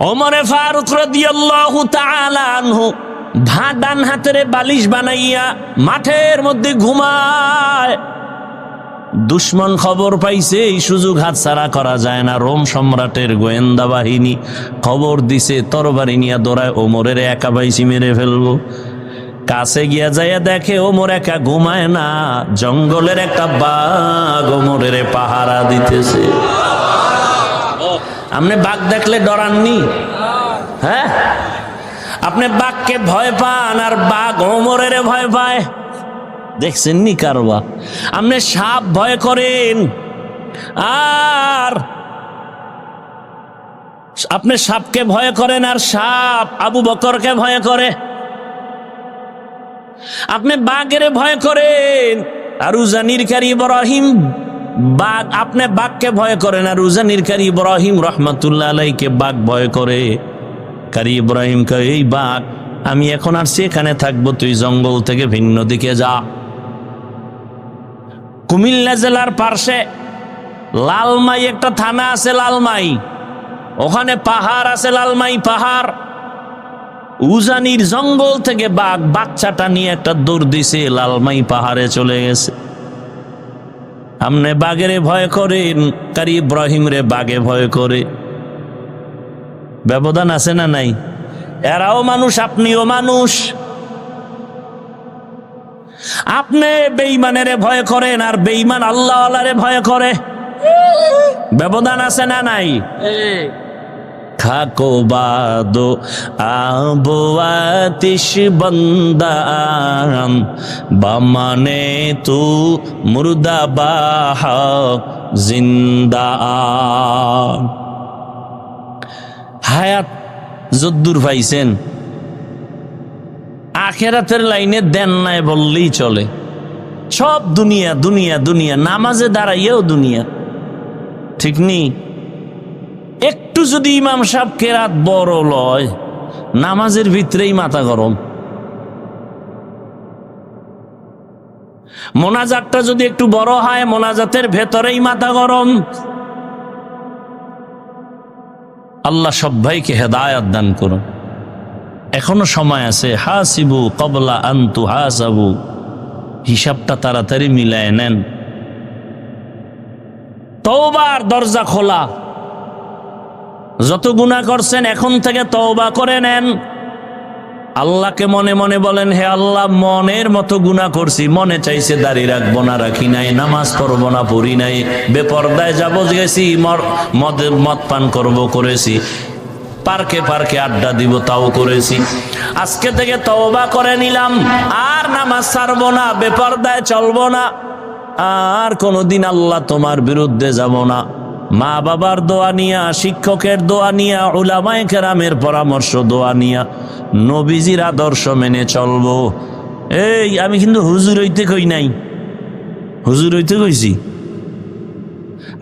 ওমরে ফারুক রাদিয়াল্লাহু তাআলা আনহু ডান হাতের বালিশ বানাইয়া মাঠের মধ্যে ঘুমায়। দুশ্মন খবর পাইছে, এই সুযোগ হাতছাড়া করা যায় না। রোম সম্রাটের গোয়েন্দা বাহিনী খবর দিছে, তরবারি নিয়ে দৌড়ায়, ওমরের একা পাইছি মেরে ফেলবো। কাছে গিয়া যাইয়া দেখে ওমর একা ঘুমায় না, জঙ্গলের একটা বাঘ ওমরের পাহারা দিতেছে। আপনি বাঘ দেখলে ডরাননি? হ্যাঁ, আপনি বাঘকে ভয় পান আর বাঘ ওমরের ভয় পায়? দেখছেন নি কারবা? আপনি সাপ ভয় করেন আর আপনি সাপকে ভয় করেন আর সাপ আবু বকরকে ভয় করে। আপনি বাঘের ভয় করেন আর উজানির কারি ইব্রাহিম বাঘ, আপনি বাঘকে ভয় করেন আর উজানির কারি ইব্রাহিম রহমাতুল্লাহ আলাইহিকে বাঘ ভয় করে। কারি ইব্রাহিম কয়, এই বাঘ, আমি এখন আর সেখানে থাকবো, তুই জঙ্গল থেকে ভিন্ন দিকে যা। কুমিল্লা জেলার পার্শ্বে লালমাই একটা থানা আছে, লালমাই, ওখানে পাহাড় আছে, লালমাই পাহাড়। উজানির জঙ্গল থেকে বাঘ বাচ্চাটা নিয়ে একটা দৌড় দিছে, লালমাই পাহাড়ে চলে গেছে। আপনি বাঘেরে ভয় করেন, কারি ইব্রাহিম রে বাঘে ভয় করে। ব্যবধান আছে না নাই? এরাও মানুষ, আপনিও মানুষ। আপনি বেঈমানের ভয় করেন আর বেঈমান আল্লাহ আল্লাহরে ভয় করে। ব্যবধান আছে না নাই? খাকো বাদো আবো আতিশ বন্দাম বামানে তু মুর্দা বাহ জিন্দা। হায়াত যদ্দুর পাইছেন, আখেরাতের লাইনে দেন নাই বললেই চলে। সব দুনিয়া দুনিয়া দুনিয়া, নামাজে দাঁড়াইয়েও দুনিয়া, ঠিক নি? একটু যদি ইমাম সাহেব কেরাত বড় লয়, নামাজের ভিতরেই মাথা গরম। মোনাজাতটা যদি একটু বড় হয়, মোনাজাতের ভেতরেই মাথা গরম। আল্লাহ সব ভাইকে হেদায়াত দান করুন। এখনো সময় আছে। হাসিবু ক্বাবলা আন তুহাসাবু, হিসাবটা তাড়াতাড়ি মিলায় নেন। তওবার দরজা খোলা। যত গুনাহ করছেন এখন থেকে তওবা করে নেন। আল্লাহকে মনে মনে বলেন, হে আল্লাহ, মনের মতো গুনাহ করছি, মনে চাইছে দাড়ি রাখবো না, রাখি নাই, নামাজ পড়বো না, পড়ি নাই, বেপরদায় যাবো গেছি, মদ পান করবো করেছি, পার্কে পার্কে আড্ডা দিব তাও করেছি। আজকে থেকে তওবা করে নিলাম, আর নামাজ ছাড়বো না, বেপরদায় চলবো না, আর কোনোদিন আল্লাহ তোমার বিরুদ্ধে যাব না। মা বাবার দোয়া নিয়া, শিক্ষকের দোয়া নিয়া, উলামায়ে কেরামের পরামর্শ দোয়া নিয়া, নবীজির আদর্শ মেনে চলবো। এই আমি কিন্তু হুজুর হইতে কই নাই, হুজুর হইতে কইছি।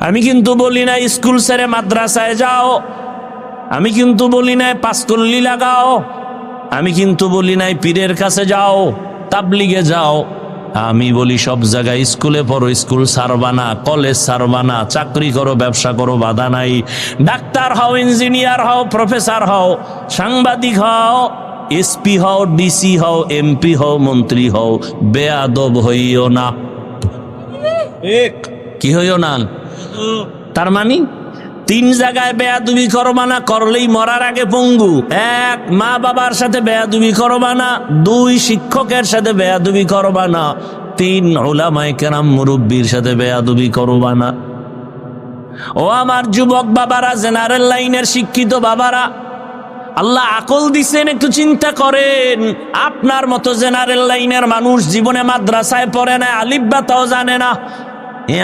আমি কিন্তু বলি না স্কুল ছেড়ে মাদ্রাসায় যাও, আমি কিন্তু বলি নাই পাঁচকল্লি লাগাও, আমি কিন্তু বলি নাই পীরের কাছে যাও, তাবলিগে যাও। আমি বলি সব জায়গায় স্কুলে পড়ো, স্কুল ছাড়বা না, কলেজ ছাড়বা না, চাকরি করো, ব্যবসা করো, বাধা নাই। ডাক্তার হও, ইঞ্জিনিয়ার হও, প্রফেসর হও, সাংবাদিক হও, এসপি হও, ডিসি হও, এমপি হও, মন্ত্রী হও, বেয়াদব হইও না। কি হইও না? তার মানে তিন জায়গায় বেয়াদবি করবা না, করলেই মরার আগে পঙ্গু। এক, মা বাবার সাথে বেয়াদবি করবা না। দুই, শিক্ষকের সাথে বেয়াদবি করবা না। তিন, উলামায়ে কেরাম মুরব্বির সাথে বেয়াদবি করবা না। ও আমার যুবক বাবারা, জেনারেল লাইনের শিক্ষিত বাবারা, আল্লাহ আকল দিছেন, একটু চিন্তা করেন। আপনার মতো জেনারেল লাইনের মানুষ জীবনে মাদ্রাসায় পড়ে না, আলিফ বা তাও জানে না,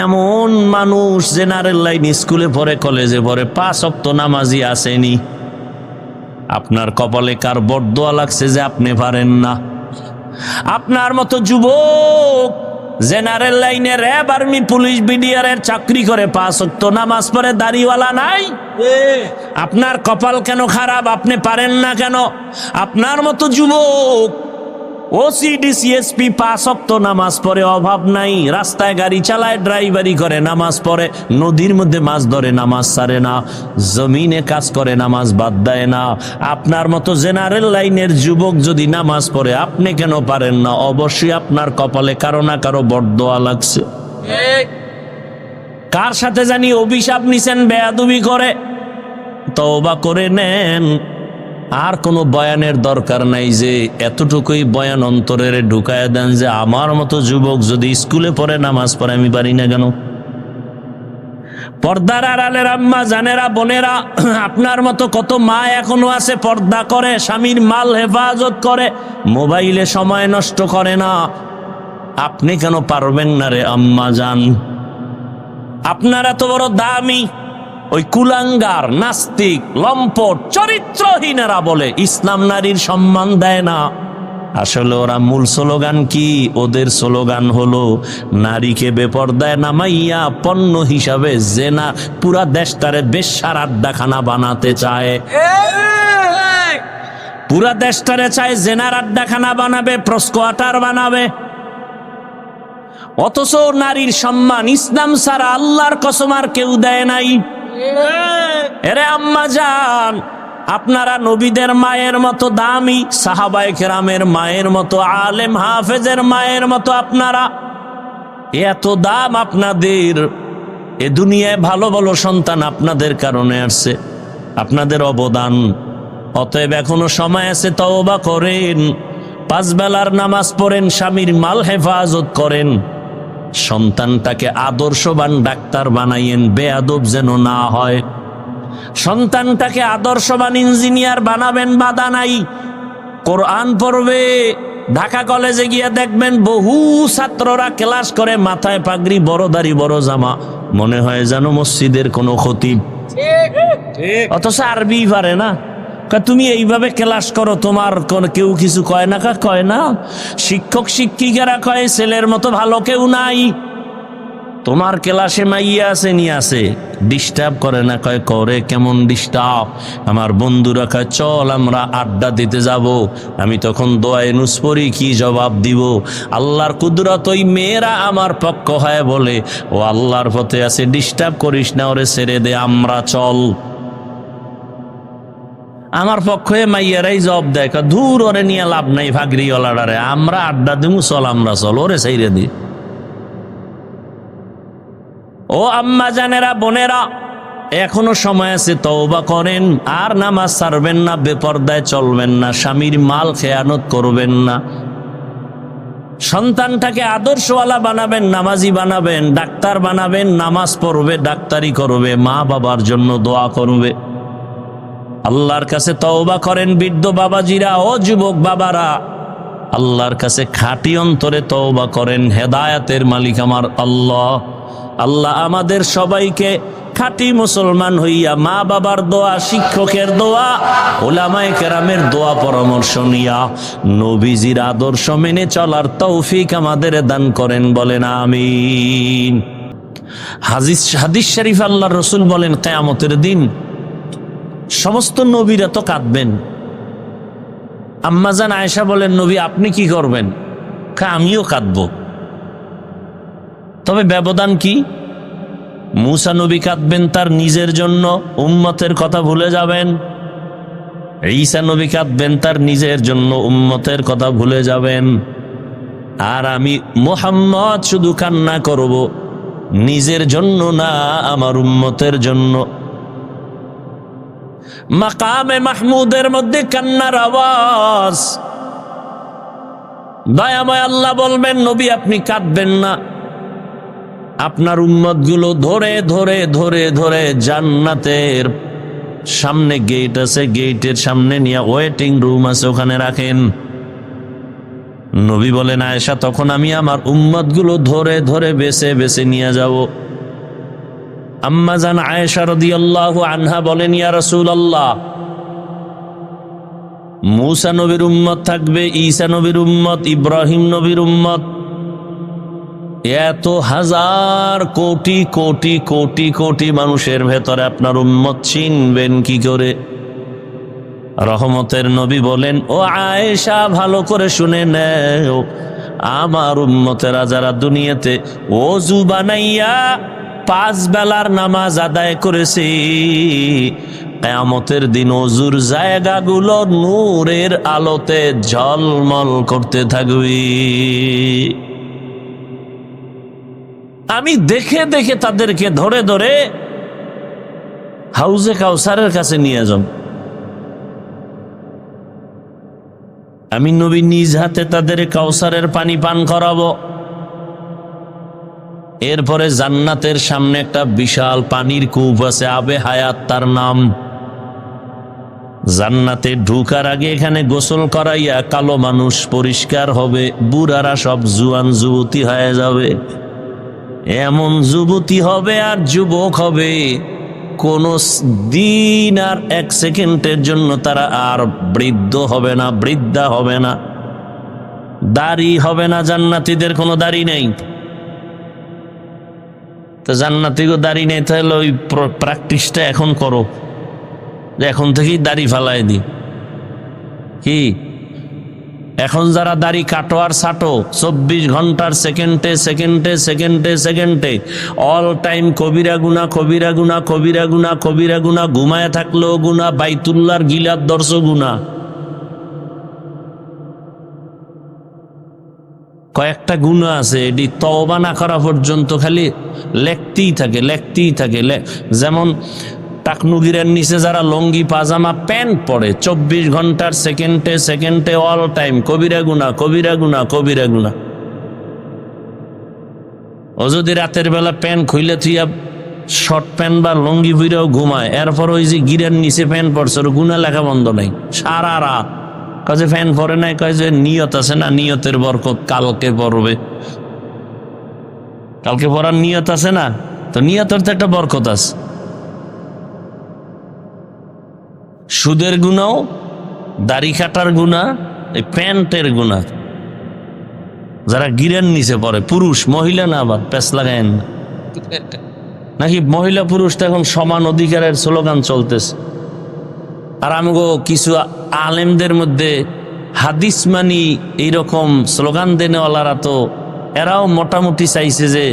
এমন মানুষ জেনারেল লাইন স্কুলে পড়ে, কলেজে পড়ে, 5 ওয়াক্ত নামাজি আসেনি। আপনার কপালে কার বরদোয়া লাগছে যে আপনি পারেন না? আপনার মতো যুবক জেনারেল লাইনে র্যাব, আর্মি, পুলিশ, বিডিআর এর চাকরি করে, 5 ওয়াক্ত নামাজ পড়ে, দাড়িওয়ালা নাই। আপনার কপাল কেন খারাপ? আপনি পারেন না কেন? আপনার মতো যুবক ওসি ডিসি এসপি 5 ওয়াক্ত নামাজ পড়ে, অভাব নাই, রাস্তায় গাড়ি চালায়, ড্রাইভারি করে, নামাজ পড়ে, নদীর মধ্যে মাছ ধরে, নামাজ ছাড়ে না, জমিনে কাজ করে, নামাজ বাদ দেয় না। আপনার মতো জেনারেল লাইনের যুবক যদি নামাজ পড়ে, আপনি কেন পারেন না? অবশ্যই আপনার কপালে কারো না কারো বরদোয়া লাগছে। কার সাথে জানি অভিশাপ নিছেন বেয়াদবি করে, তওবা করে নেন। আর কোনো বয়ানের দরকার নাই, যে এতটুকুই বয়ান অন্তরে ঢুকায় দেন যে আমার মতো যুবক যদি স্কুলে পড়ে নামাজ পড়ে, আমি পারি না কেন? পর্দার আড়ালের আম্মা জানেরা, বোনেরা, আপনার মতো কত মা এখনো আছে পর্দা করে, স্বামীর মাল হেফাজত করে, মোবাইলে সময় নষ্ট করে না। আপনি কেন পারবেন না রে আম্মা জান? আপনারা তো বড় দামি। ওই কুলাঙ্গার, নাস্তিক, লম্পট, চরিত্রহীনেরা বলে ইসলাম নারীর সম্মান দেয় না। আসলে ওরা মূল স্লোগান কি? ওদের স্লোগান হলো নারীকে বেপরদায় নামাইয়া পণ্য হিসাবে জেনা পুরা দেশটারে বেশ্যার আড্ডাখানা বানাতে চায়। পুরা দেশটারে চায় জেনার আড্ডাখানা বানাবে, প্রস্কোয়াটার বানাবে। অথচ নারীর সম্মান ইসলাম ছাড়া আল্লাহর কসম আর কেউ দেয় নাই। এরে আম্মা জান, আপনারা নবীদের মায়ের মতো দামি, সাহাবায়ে কেরামের মায়ের মতো, আলেম হাফেজের মায়ের মতো, আপনারা এত দাম আপনাদের। এ দুনিয়ায় ভালো ভালো সন্তান আপনাদের কারণে আসছে, আপনাদের অবদান। অতএব এখনো সময় আছে, তওবা করেন, 5 বেলার নামাজ পড়েন, স্বামীর মাল হেফাজত করেন, সন্তানটাকে আদর্শবান ডাক্তার বানাইয়েন, বেয়াদব যেন না হয়। সন্তানটাকে আদর্শবান ইঞ্জিনিয়ার বানাবেন, বাধা নাই। কোরআন পড়বে, ঢাকা কলেজে গিয়ে দেখবেন বহু ছাত্ররা ক্লাস করে, মাথায় পাগড়ি, বড় দাড়ি, বড় জামা, মনে হয় যেন মসজিদের কোনো খতিব, অথচ আরবি পারে না। তুমি এইভাবে ক্লাস করো, তোমার কেউ কিছু কয় না? কয় না। শিক্ষক শিক্ষিকারা কয় ছেলের মতো ভালো কেউ নাই, তোমার ক্লাসে মাইয়া আছে, নিয়ে আসে, ডিস্টার্ব করে না? কয় করে। কেমন ডিস্টার্ব? আমার বন্ধুরা কয় চল আমরা আড্ডা দিতে যাব। আমি তখন দোয়ায়ে নুস পড়ি, কি জবাব দিব? আল্লাহর কুদরত, ওই মেয়েরা আমার পক্ষ হয় বলে, ও আল্লাহর পথে আছে, ডিস্টার্ব করিস না, ওরে ছেড়ে দে, আমরা চল। আমার পক্ষে মাইয়ারাই জব দেয়, ধুর ওরে নিয়ে লাভ নাই, ভাগরিওয়ালারে, আমরা আড্ডা দিমু, চল আমরা চল, ওরে ছাইরে দি। ও আম্মা জানেরা, বোনেরা, এখনো সময় আছে, তওবা করেন। আর নামাজ ছাড়বেন না, বেপরদায় চলবেন না, স্বামীর মাল খেয়ানত করবেন না, সন্তানটাকে আদর্শওয়ালা বানাবেন, নামাজি বানাবেন, ডাক্তার বানাবেন, নামাজ পড়বে, ডাক্তারি করবে, মা বাবার জন্য দোয়া করবে। আল্লাহর কাছে তওবা করেন বৃদ্ধ বাবাজিরা, ও যুবক বাবারা, আল্লাহর কাছে খাঁটি অন্তরে তওবা করেন। হেদায়েতের মালিক আমার আল্লাহ। আল্লাহ আমাদের সবাইকে খাঁটি মুসলমান হইয়া মা বাবার দোয়া, শিক্ষকের দোয়া, উলামায়ে কেরামের দোয়া পরামর্শ নিয়া নবীজির আদর্শ মেনে চলার তৌফিক আমাদের দান করেন, বলেন আমিন। হাদিস শরীফ আল্লাহর রাসূল বলেন, কিয়ামতের দিন সমস্ত নবীরা তো কাঁদবেন। আম্মাজান আয়েশা বলেন, নবী আপনি কি করবেন? আমিও কাঁদব। তবে ব্যবধান কি? মুসা নবী কাঁদবেন তার নিজের জন্য, উম্মতের কথা ভুলে যাবেন। ঈসা নবী কাঁদবেন তার নিজের জন্য, উম্মতের কথা ভুলে যাবেন। আর আমি মুহাম্মদ শুধু কান্না করব, নিজের জন্য না, আমার উম্মতের জন্য। মাকামে মাহমুদের মধ্যে কান্নার আওয়াজ। দয়াময় আল্লাহ বলবেন, নবী আপনি কাঁদবেন না, আপনার উম্মতগুলো ধরে ধরে ধরে ধরে জান্নাতের সামনে গেট আছে, গেটের সামনে নিয়ে ওয়েটিং রুম আছে, ওখানে রাখেন। নবী বলেন, আয়েশা তখন আমি আমার উম্মতগুলো ধরে ধরে বেছে বেছে নিয়ে যাব। আম্মাজান আয়েশা রাদিয়াল্লাহু আনহা বলেন, ইয়া রাসূলুল্লাহ, মুসা নবীর উম্মত থাকবে, ঈসা নবীর উম্মত, ইব্রাহিম নবীর উম্মত, এত হাজার কোটি কোটি কোটি কোটি মানুষের ভেতরে আপনার উম্মত চিনবেন কি করে? রহমতের নবী বলেন, ও আয়েশা ভালো করে শুনে নেও, আমার উম্মতেরা যারা দুনিয়াতে ওযু বানাইয়া 5 বেলার নামাজ আদায় করেছে, কিয়ামতের দিন ওযুর জায়গাগুলো নূরের আলোতে ঝলমল করতে থাকবে। আমি দেখে দেখে তাদেরকে ধরে ধরে হাউজে কাউসারের কাছে নিয়ে যাব। আমি নবী নিজ হাতে তাদের কাউসারের পানি পান করাবো। এরপরে জান্নাতের সামনে একটা বিশাল পানির কূপ আছে, আবে হায়াত তার নাম। জান্নাতে ঢুকার আগে এখানে গোসল করাইয়া কালো মানুষ পরিষ্কার হবে, বুড়ারা সব জুয়ান যুবতী হয়ে যাবে। এমন যুবতী হবে আর যুবক হবে, কোন দিন আর 1 সেকেন্ডের জন্য তারা আর বৃদ্ধ হবে না, বৃদ্ধা হবে না। দাড়ি হবে না, জান্নাতীদের কোনো দাড়ি নেই। তো জান্নাতীগো দাড়ি নেই, তাহলে ওই প্র্যাকটিসটা এখন করো, যে এখন থেকেই দাড়ি ফালাই দি। কি এখন যারা দাড়ি কাটো আর ছাটো, 24 ঘন্টার সেকেন্ডে সেকেন্ডে সেকেন্ডে সেকেন্ডে অল টাইম কবিরা গুনাহ, কবিরা গুনাহ, কবিরা গুনাহ, কবিরা গুনাহ, ঘুমায় থাকলেও গুনাহ, বাইতুল্লাহর গিলার দর্শ গুনাহ। কয়েকটা গুনাহ আছে, এটি তওবা না করা পর্যন্ত খালি লেখতেই থাকে, লেখতেই থাকে। যেমন টাকনুগিরের নিচে যারা লঙ্গি পাজামা প্যান্ট পরে 24 ঘন্টার সেকেন্ডে সেকেন্ডে অল টাইম কবিরা গুনাহ, কবিরা গুনাহ, কবিরা গুনাহ। ও যদি রাতের বেলা প্যান্ট খুইলে থুইয়া শর্ট প্যান্ট বা লঙ্গি ভুইরাও ঘুমায়, এরপর ওই যে গিরের নিচে প্যান্ট পরছে, ওর গুনাহ লেখা বন্ধ নাই সারা রাত। কাজে ফ্যান পরে নাই, কয় যে নিয়ত আছে না, নিয়তের বরকত কালকে পড়বে, কালকে পড়ার নিয়ত আছে না, তো নিয়তের তো একটা বরকত আছে। সুদের গুনাও, দাড়ি কাটার গুনাহ, এই প্যান্টের গুনাহ। যারা গিরের নিচে পড়ে, পুরুষ মহিলা না, আবার প্যাঁচ লাগায়েন না, নাকি মহিলা পুরুষটা এখন সমান অধিকারের স্লোগান চলতেছে। আর আমগো কিছু আলেমদের মধ্যে হাদিস মানি এইরকম স্লোগান দেনেওয়ালারা, তো এরাও মোটামুটি চাইছে যে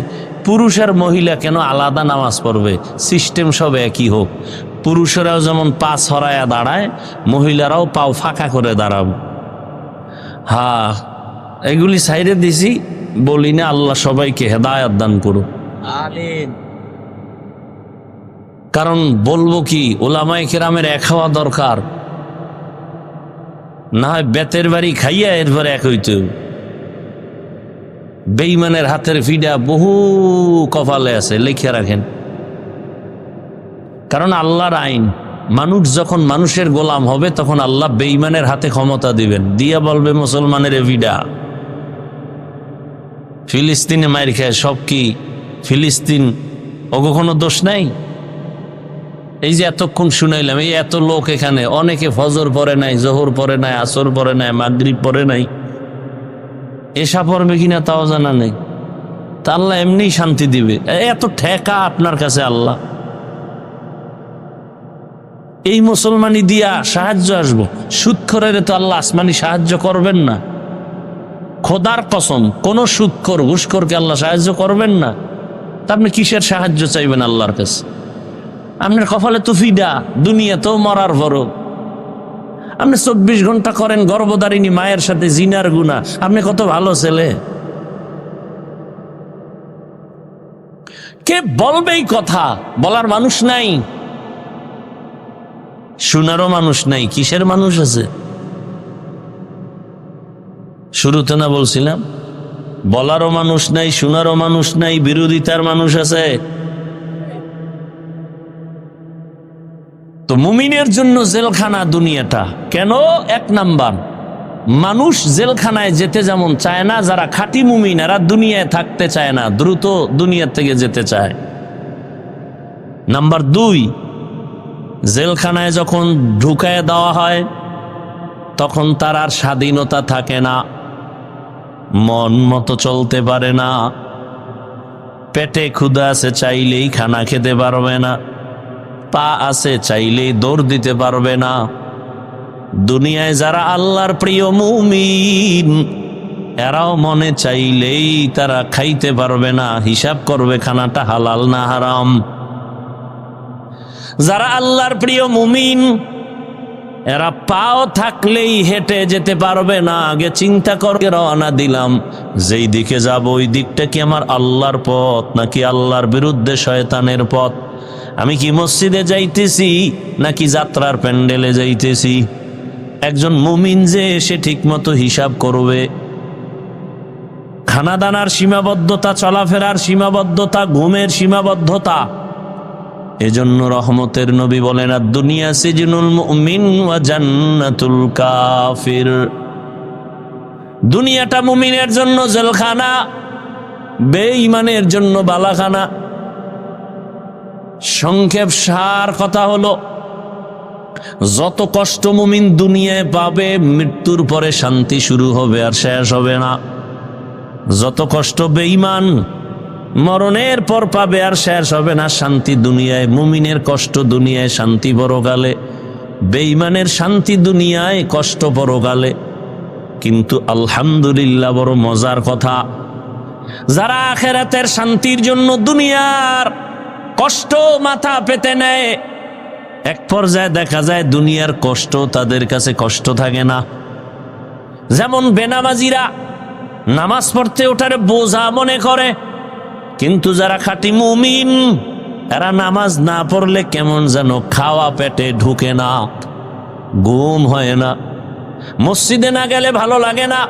পুরুষ আর মহিলা কেন আলাদা নামাজ পড়বে, সিস্টেম সব একই হোক। পুরুষেরাও যেমন পা ছড়ায়া দাঁড়ায়, মহিলারাও পাও ফাঁকা করে দাঁড়াবো। হ্যাঁ, এগুলি সাইডে দিছি, বলি না আল্লাহ সবাইকে হেদায়েত দান করুক, আমিন। কারণ বলবো কি, ওলামায়ে কেরামের এক হওয়া দরকার, না হয় বেতের বাড়ি খাইয়া এরপরে এক হইতে। বেঈমানের হাতের ফিডা বহু কপালে আছে, লিখে রাখেন। কারণ আল্লাহর আইন, মানুষ যখন মানুষের গোলাম হবে তখন আল্লাহ বেঈমানের হাতে ক্ষমতা দিবেন, দিয়া বলবে মুসলমানের ফিডা। ফিলিস্তিনে মাইর খায় সব কি ফিলিস্তিন ওগো কোনো দোষ নাই? এই যে এতক্ষণ শুনাইলাম, এই এত লোক এখানে, অনেকে ফজর পড়ে নাই, জোহর পড়ে নাই, আসর পড়ে নাই, মাগরিব পড়ে নাই, এশা পড়বে কিনা তাও জানা নেই। তা আল্লাহ এমনি শান্তি দিবে? এত ঠেকা আপনার কাছে আল্লাহ? এই মুসলমানি দিয়া সাহায্য আসবো? সুদখোরের তো আল্লাহ আসমানি সাহায্য করবেন না, খোদার কসম। কোন সুদখোর ঘুষখোরকে আল্লাহ সাহায্য করবেন না। তা আপনি কিসের সাহায্য চাইবেন আল্লাহর কাছে? আপনার কপালে তো ফিডা, দুনিয়াতেও মরার পরও। আপনি 24 ঘন্টা করেন গর্ভধারিণী মায়ের সাথে জিনার গুনাহ, আপনি কত ভালো ছেলে। কে বলবে এই কথা? বলার মানুষ নাই, শোনারও মানুষ নাই। কিসের মানুষ আছে? শুরুতে না বলছিলাম, বলারও মানুষ নাই, শোনারও মানুষ নাই, বিরোধিতার মানুষ আছে। তো মুমিনের জন্য জেলখানা দুনিয়াটা কেন? 1 নাম্বার, মানুষ জেলখানায় যেতে যেমন চায় না, যারা খাঁটি মুমিন এরা দুনিয়ায় থাকতে চায় না, দ্রুত দুনিয়া থেকে যেতে চায়। নাম্বার 2, জেলখানায় যখন ঢুকায় দেওয়া হয় তখন তার আর স্বাধীনতা থাকে না, মন মতো চলতে পারে না, পেটে ক্ষুধা আছে চাইলেই খানা খেতে পারবে না, পা আছে চাইলেই দৌড় দিতে পারবে না, দুনিয়ায় যারা আল্লাহর প্রিয় মুমিন, এরাও মনে চাইলেই তারা খাইতে পারবে না, হিসাব করবে খানাটা হালাল না হারাম। যারা আল্লাহর প্রিয় মুমিন, এরা পাও থাকলেই হেঁটে যেতে পারবে না, আগে চিন্তা করে রওনা দিলাম, যেই দিকে যাব ওই দিকটা কি আমার আল্লাহর পথ নাকি আল্লাহর বিরুদ্ধে শয়তানের পথ? আমি কি মসজিদে যাইতেছি নাকি যাত্রার প্যান্ডেলে যাইতেছি? একজন মুমিন যে সে ঠিক মতো হিসাব করবে। খানা দানার সীমাবদ্ধতা, চলাফেরার সীমাবদ্ধতা, ঘুমের সীমাবদ্ধতা। এজন্য রহমতের নবী বলেন, দুনিয়া সিজনুল মুমিন ওয়া জান্নাতুল কাফির। দুনিয়াটা মুমিনের জন্য জেলখানা, বেঈমানের জন্য বালাখানা। সংক্ষেপ সার কথা হলো, যত কষ্ট মুমিন দুনিয়ায় পাবে, মৃত্যুর পরে শান্তি শুরু হবে আর শেষ হবে না। যত কষ্ট বেঈমান মরণের পর পাবে আর শেষ হবে না শান্তি দুনিয়ায়। মুমিনের কষ্ট দুনিয়ায়, শান্তি পরকালে। বেঈমানের শান্তি দুনিয়ায়, কষ্ট পরকালে। কিন্তু আলহামদুলিল্লাহ, বড় মজার কথা, যারা আখিরাতের শান্তির জন্য দুনিয়ার কষ্ট মাথা পেতে নেয়, এক পর্যায়ে দেখা যায় দুনিয়ার কষ্ট তাদের কাছে কষ্ট থাকে না। যেমন বেনামাজিরা নামাজ পড়তে ওঠারে বোঝা মনে করে, কিন্তু যারা খাঁটি মুমিন, এরা নামাজ না পড়লে কেমন যেন খাওয়া পেটে ঢুকে না, ঘুম হয় না। মসজিদে না গেলে ভালো লাগে না,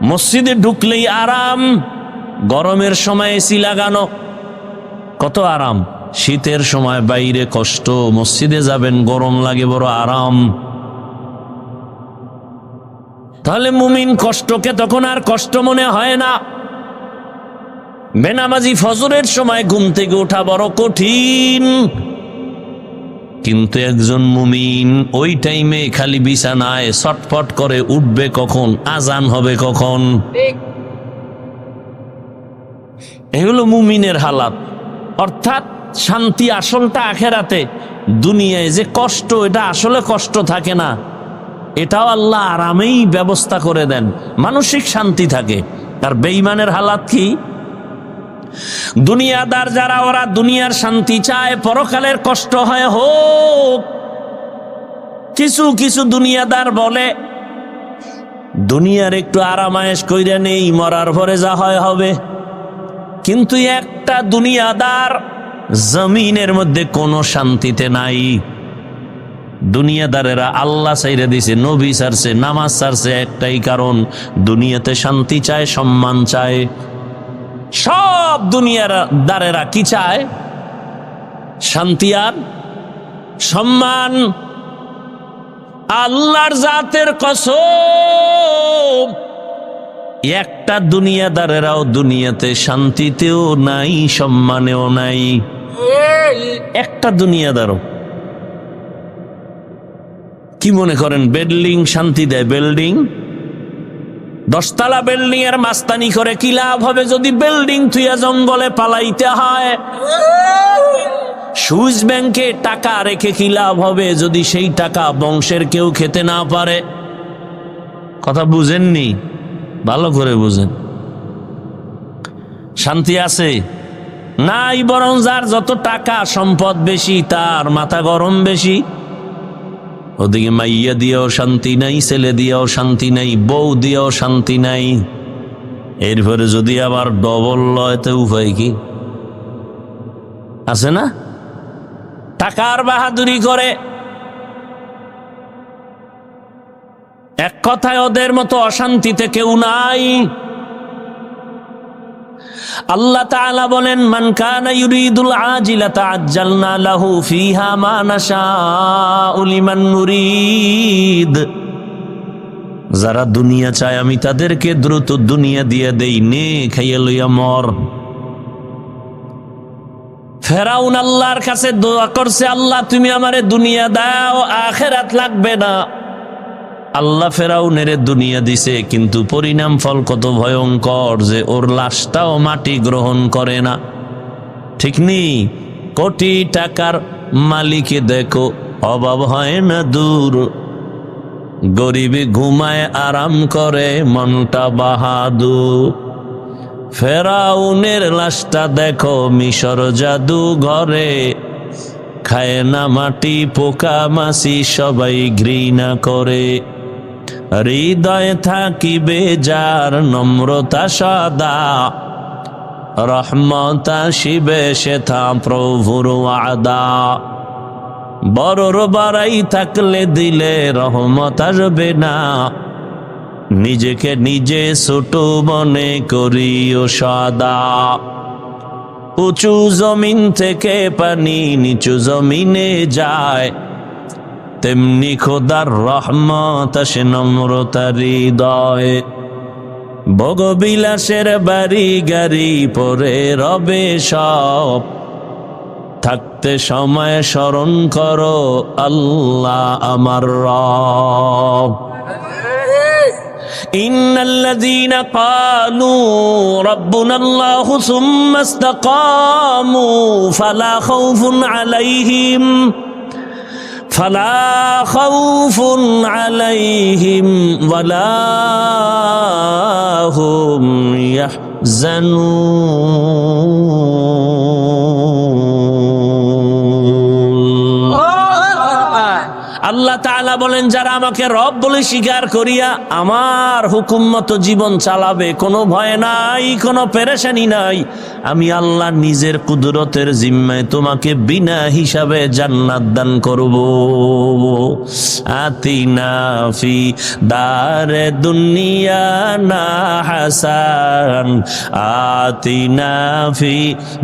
মসজিদে ঢুকলেই আরাম। গরমের সময় এসি লাগানো, কত আরাম। শীতের সময় বাইরে কষ্ট, মসজিদে যাবেন গরম লাগে, বড় আরাম। তাহলে মুমিন কষ্টকে তখন আর কষ্ট মনে হয় না। বেনামাজি ফজরের সময় ঘুম থেকে ওঠা বড় কঠিন, কিন্তু একজন মুমিন ওই টাইমে খালি বিছানায় ছটফট করে উঠবে কখন, আজান হবে কখন। এগুলো মুমিনের হালাত। অর্থাৎ শান্তি আসলটা আখেরাতে, দুনিয়ায় যে কষ্ট, এটা আসলে কষ্ট থাকে না, এটাও আল্লাহ আরামেই ব্যবস্থা করে দেন, মানসিক শান্তি থাকে। আর বেঈমানের হালাত কি? দুনিয়াদার যারা, ওরা দুনিয়ার শান্তি চায়, পরকালের কষ্ট হয় হোক। কিছু কিছু দুনিয়াদার বলে, দুনিয়ার একটু আরামায়েশ কইরা নেই, মরার পরে যা হয় হবে। কিন্তু একটা দুনিয়াদার জমিনের মধ্যে কোনো শান্তিতে নাই। দুনিয়াদারেরা আল্লাহ ছাইরে দিছে, নবী ছাড়ছে, নামাজ ছাড়ছে, একটাই কারণ, দুনিয়াতে শান্তি চায়, সম্মান চায়। সব দুনিয়াদারেরা কি চায়? শান্তি আর সম্মান। আল্লাহর জাতের কসম, একটা দুনিয়াদারেরাও দুনিয়াতে শান্তিতেও নাই, সম্মানেও নাই। একটা দুনিয়াদারও। কি মনে করেন বিল্ডিং শান্তি দেয়? বিল্ডিং 10 তলা বিল্ডিং এর মাস্তানি করে কি লাভ হবে যদি বিল্ডিং থুইয়া জঙ্গলে পালাইতে হয়? সুইস ব্যাংকে টাকা রেখে কি লাভ হবে যদি সেই টাকা বংশের কেউ খেতে না পারে? কথা বুঝেননি? ভালো করে বুঝেন। শান্তি আছে নাই, বরং যার যত টাকা সম্পদ বেশি তার মাথা গরম বেশি। ওদিকে মাইয়া দিয়েও শান্তি নাই, ছেলে দিয়েও শান্তি নাই, বউ দিয়েও শান্তি নাই। এরপরে যদি আবার ডবল লয় তো উপায় কি আছে? না, টাকার বাহাদুরি করে। এক কথায় ওদের মতো অশান্তিতে কেউ নাই। আল্লাহ তাআলা বলেন, মান কানা ইউরিদুল আজিলাতা আজ্জালনা লাহু ফিহা মা নাশাউ লিমান নুরিদ। যারা দুনিয়া চায় আমি তাদেরকে দ্রুত দুনিয়া দিয়ে দেই, নে খাইয়া লইয়া মর। ফেরাউন আল্লাহর কাছে দোয়া করছে, আল্লাহ তুমি আমারে দুনিয়া দাও, আখিরাত লাগবে না। আল্লাহ ফেরাউনের দুনিয়া দিছে, কিন্তু পরিণাম ফল কত ভয়ঙ্কর যে ওর লাশটাও মাটি গ্রহণ করে না। ঠিক নেই? কোটি টাকার মালিকে দেখো অভাব হয় না দূর, গরিবে ঘুমায় আরাম করে মনটা বাহাদুর। ফেরাউনের লাশটা দেখো মিশর জাদু ঘরে, খায় না মাটি পোকা মাছি সবাই ঘৃণা করে। হৃদয়ে থাকিবে যার নম্রতা সদা, রহমত আসিবে সেথা প্রভুর ওয়াদা। বড়র বাড়াই থাকলে দিলে রহমত আসবে না, নিজেকে নিজে ছোট মনে করিও সদা। উঁচু জমিন থেকে পানি নিচু জমিনে যায়, তেমনি খোদার রহমত আসে নম্রতার হৃদয়ে। ভোগবিলাসের বাড়ি গাড়ি পরে রবে সব, থাকতে সময় স্মরণ করো আল্লাহ আমার রব। ইন্নাল্লাযীনা ক্বালু রাব্বুনাল্লাহু সুম্মা ইসতাকামু ফালা খাউফুন আলাইহিম ওয়ালা হুম ইয়াহজানুন। আল্লাহ তাআলা বলেন, যারা আমাকে রব বলে স্বীকার করিয়া আমার হুকুম মতো জীবন চালাবে, কোনো ভয় নাই, কোনো পেরেশানি নাই, আমি আল্লাহ নিজের কুদরতের জিম্মায় তোমাকে বিনা হিসাবে জান্নাত দান করব। আতিনা ফি দারে দুনিয়া না হাসান, আতিনা ফি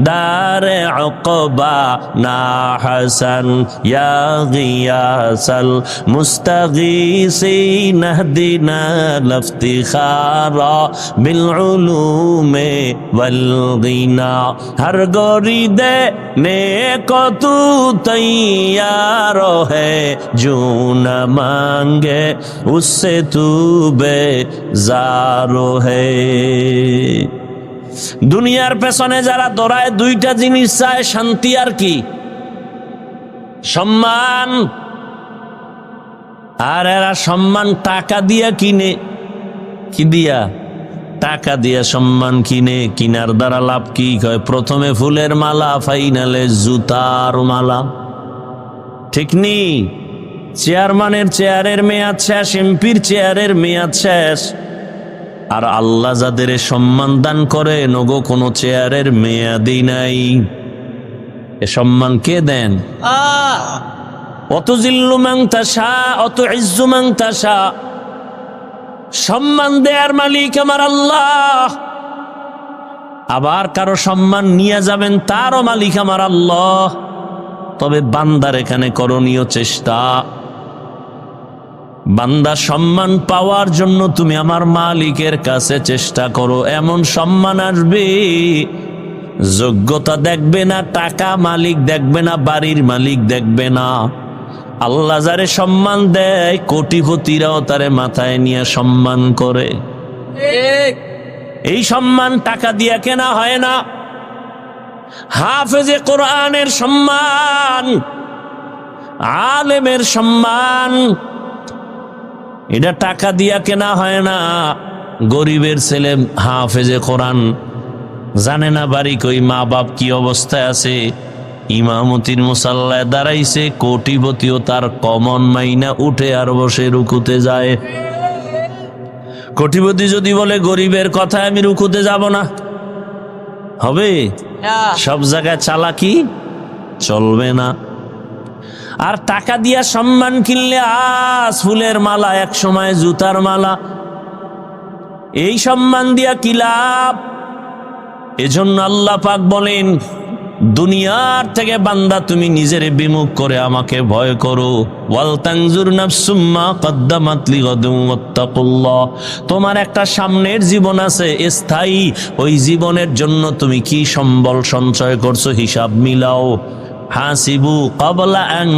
দারে উকবা না হাসান, ইয়া গিয়াসাল মুস্তাগীসিন ইহদিনা লাফতিখারা বিল উলুমে ওয়াল গিনা। हर गोरी देने को तू तैयार है, जो न मांगे उससे तू बेजार है। দুনিয়ার পেছনে যারা দৌড়ায় দুইটা জিনিস চায়, শান্তি আর কি? সম্মান। আর এরা সম্মান টাকা দিয়া কিনে। কি দিয়া? টাকা দিয়া সম্মান কিনে। কিনার দ্বারা লাভ কি? কয় প্রথমে ফুলের মালা, ফাইনালে জুতার মালা। ঠিক নি? চেয়ারম্যানের চেয়ারের মেয়াদ শেষ, এমপির চেয়ারের মেয়াদ শেষ। আর আল্লাহ যাদের সম্মান দান করে, নগো কোনো চেয়ারের মেয়াদই নাই। এ সম্মান কে দেন? অত জিল্লু মান তাশা অত ইজ্জু মান তাশা। সম্মান দেয়ার মালিক আমার আল্লাহ। আবার কারো সম্মান নিয়ে যাবেন, তারও মালিক আমার আল্লাহ। তবে বান্দার এখানে করণীয় চেষ্টা। বান্দা সম্মান পাওয়ার জন্য তুমি আমার মালিকের কাছে চেষ্টা করো। এমন সম্মান আসবে, যোগ্যতা দেখবে না, টাকা মালিক দেখবে না, বাড়ির মালিক দেখবে না। আল্লাহ যারে সম্মান দেয়, কোটিপতিরাও তারে মাথায় নিয়ে সম্মান করে। এই সম্মান টাকা দিয়া কেনা হয় না। হাফেজে কোরআনের সম্মান, আলেমের সম্মান, এটা টাকা দিয়া কেনা হয় না। গরিবের ছেলে হাফেজে কোরআন, জানে না বাড়ি কই, মা বাপ কি অবস্থায় আছে, ইমামতির মুসাল্লায় দাঁড়াইছে। কোটিপতিও তার কমন মাইনা উঠে আর বসে রুকুতে যায়। কোটিপতি যদি বলে গরিবের কথা আমি রুকুতে যাব না, হবে? সব জায়গায় চালাকি চলবে না। আর টাকা দিয়া সম্মান কিনলে আজ ফুলের মালা, এক সময় জুতার মালা। এই সম্মান দিয়া কি লাভ? এজন্য আল্লাহ পাক বলেন, দুনিয়ার থেকে বান্দা তুমি নিজের বিমুখ করে আমাকে ভয় করো। ওয়াল তানজুর নাফসুম মা কদ্দামাত লিগাদিন ওয়াত্তাকুল্লাহ। তোমার একটা সামনের জীবন আছে স্থায়ী, ওই জীবনের জন্য তুমি কি সম্বল সঞ্চয় করছো হিসাব মিলাও। হাসিবু ক্বাবলা আন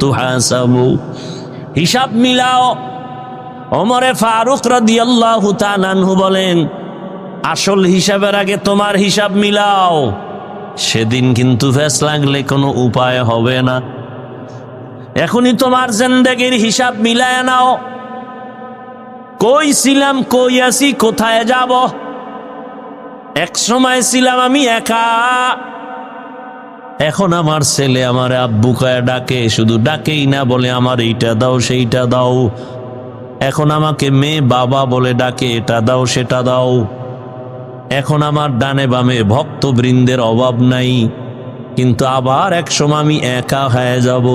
তুহাসাবু, হিসাব মিলাও। ওমরে ফারুক রাদিয়াল্লাহু তাআলা আনহু বলেন, আসল হিসাবের আগে তোমার হিসাব মিলাও, সেদিন কিন্তু ফেস লাগলে কোনো উপায় হবে না। এখনই তোমার জিন্দেগির হিসাব মিলায় নাও। কই ছিলাম, কই আছি, কোথায় যাব? এক সময় ছিলাম আমি একা, এখন আমার ছেলে আমার আব্বু কয়ে ডাকে, শুধু ডাকেই না, বলে আমার এইটা দাও সেইটা দাও। এখন আমাকে মেয়ে বাবা বলে ডাকে, এটা দাও সেটা দাও। এখন আমার ডানে বামে ভক্তবৃন্দের অভাব নাই, কিন্তু আবার এক সময় আমি একা হয়ে যাব।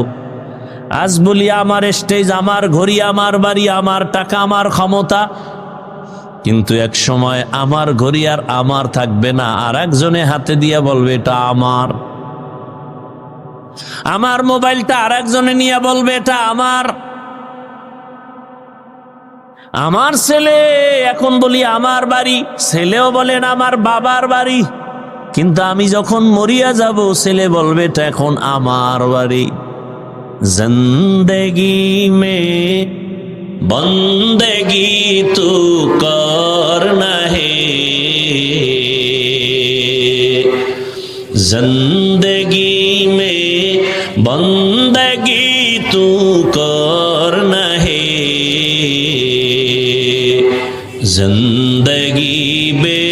আজ বলি আমার স্টেজ, আমার ঘড়ি, আমার বাড়ি, আমার টাকা, আমার ক্ষমতা, কিন্তু এক সময় আমার ঘড়ি আর আমার থাকবে না, আর একজনে হাতে দিয়ে বলবে এটা আমার। আমার মোবাইলটা আর একজনে নিয়ে বলবে এটা আমার। আমার ছেলে, এখন বলি আমার বাড়ি, ছেলেও বলেন আমার বাবার বাড়ি, কিন্তু আমি যখন মরিয়া যাব ছেলে বলবে এটা এখন আমার বাড়ি। জিন্দেগি মে বন্দেগি তু করনা হে, जिंदगी में बंदगी तू करना है, जिंदगी बे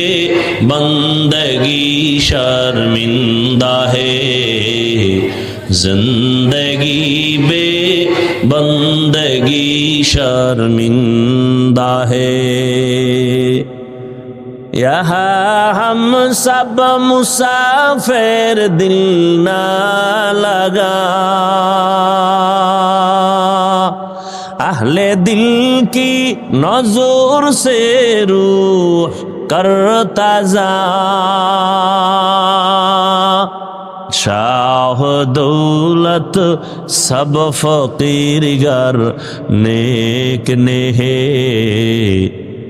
बंदगी शर्मिंदा है, जिंदगी बे बंदगी शर्मिंदा है। यहाँ हम सब मुसाफिर दिल ना लगा, अहले दिल की नजर से रूह करता जा, शाह दौलत सब फकीर गर नेक ने है,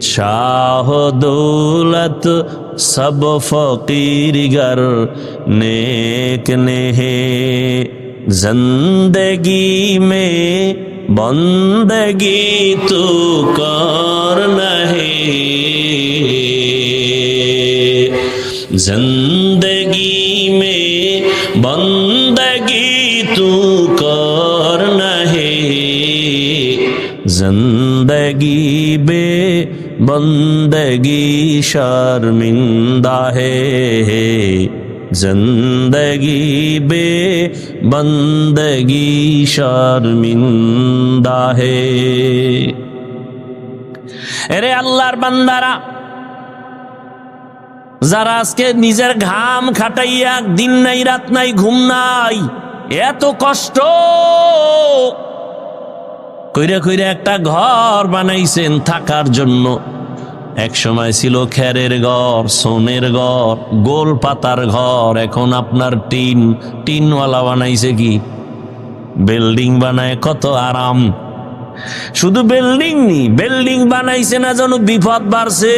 शाह दौलत सब फकीर गर नेक ने है, जिंदगी में बंदगी तू करना है, जिंदगी में बंदगी तू करना है, जिंदगी बे बंदगी शर्मिंदा है, जिंदगी बे बंदगी शर्मिंदा है। এরে আল্লাহর বান্দারা, যারা আজকে নিজের ঘাম খাটাইয়া দিন নাই রাত নাই ঘুম নাই এত কষ্ট কইরা কইরা একটা ঘর বানাইছেন থাকার জন্য। এক সময় ছিল খেরের ঘর, সোনের ঘর, গোল পাতার ঘর, এখন আপনার টিনওয়ালা বানাইছে কি বিল্ডিং বানায়, কত আরাম। শুধু বিল্ডিং নি, বিল্ডিং বানাইছে না যেন বিপদ বাড়ছে,